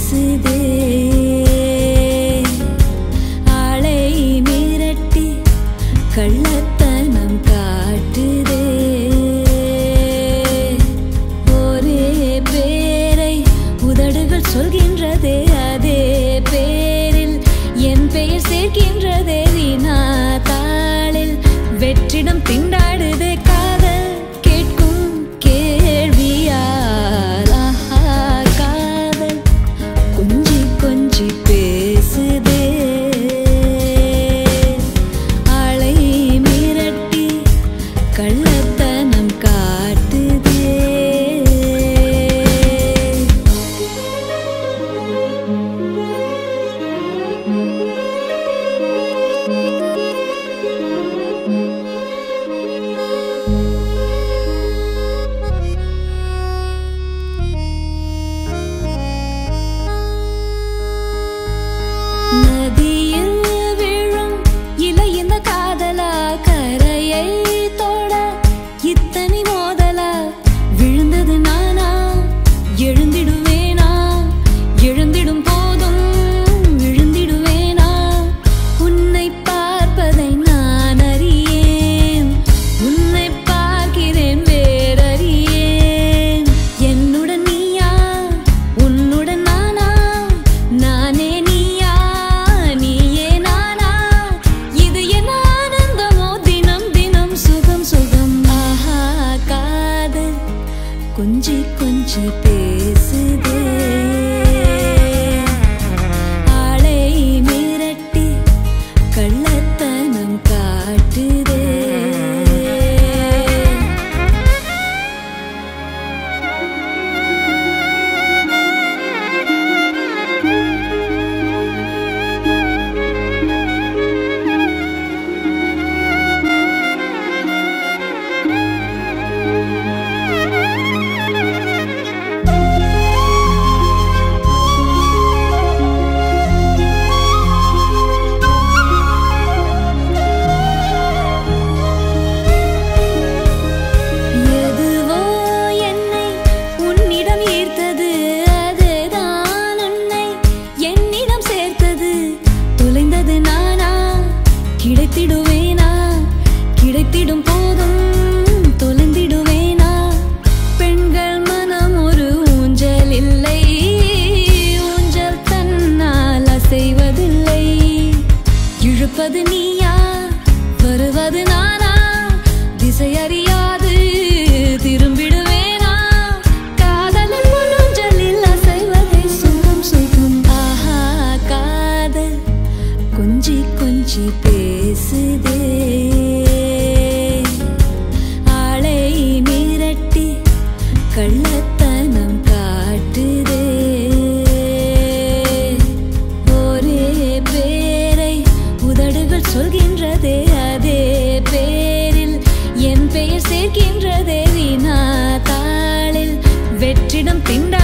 பேசுதே ஆளை மிரட்டி கள்ளத்தனம் காட்டுதே ஒரே பேரை உதடுகள் சொல்கின்றதே அதே பேரில் என் பெயர் சேர்க்கின்றதே வீணா தாளில் வெற்றிடம் திண்டாடுதே காதல் கேட்கும் கேள்வியால் காதல் கொஞ்சி கொஞ்சி பேசுதே ஆளை மிரட்டி கள்ளத்தனம் காட்டுதே நதியில் விழும் இலை இந்த காதலா கரையை தோட இத்தனை மோதலா விழுந்தது நானா எழுந்திடுவேனா எழுந்திடும் போதும் விழுந்திடுவேனா உன்னை பார்ப்பதை நான் அறியேன் உன்னை பார்க்கிறேன் வேறறியேன் என்னுடன் நீயா உன்னுடன் நானா நானே நீயா நீயே நானா இது என்ன ஆனந்தமோ தினம் தினம் சுகம் சுகம் ஆஹா காதல் கொஞ்சி கொஞ்சி பேசுதே ஆளை மிரட்டி கள்ளத்தனம் காட்டுதே எதுவோ என்னை உன்னிடம் ஈர்த்தது அதுதான் உன்னை என்னிடம் சேர்த்தது தொலைந்தது நானா கிடைத்திடுவேனா கிடைத்திடும் போதும் தொலைந்திடுவேனா பெண்கள் மனம் ஒரு ஊஞ்சல் இல்லை ஊஞ்சல் தன்னால் அசைவதில்லை இழுப்பது நீயா வருவது நானா திசை அறியாது திரும்பிடுவேனா காதலின் ஊஞ்சலில் அசைவதை சுகம் சுகம் ஆஹா காதல் கொஞ்சி கொஞ்சி பேசுதே ஆளை மிரட்டி கள்ளத்தனம் காட்டுதே ஒரே பேரை உதடுகள் சொல்கின்றதே அதே பேரில் என் பெயர் சேர்க்கின்றதே வீணா தாளில் வெற்றிடம் திண்டா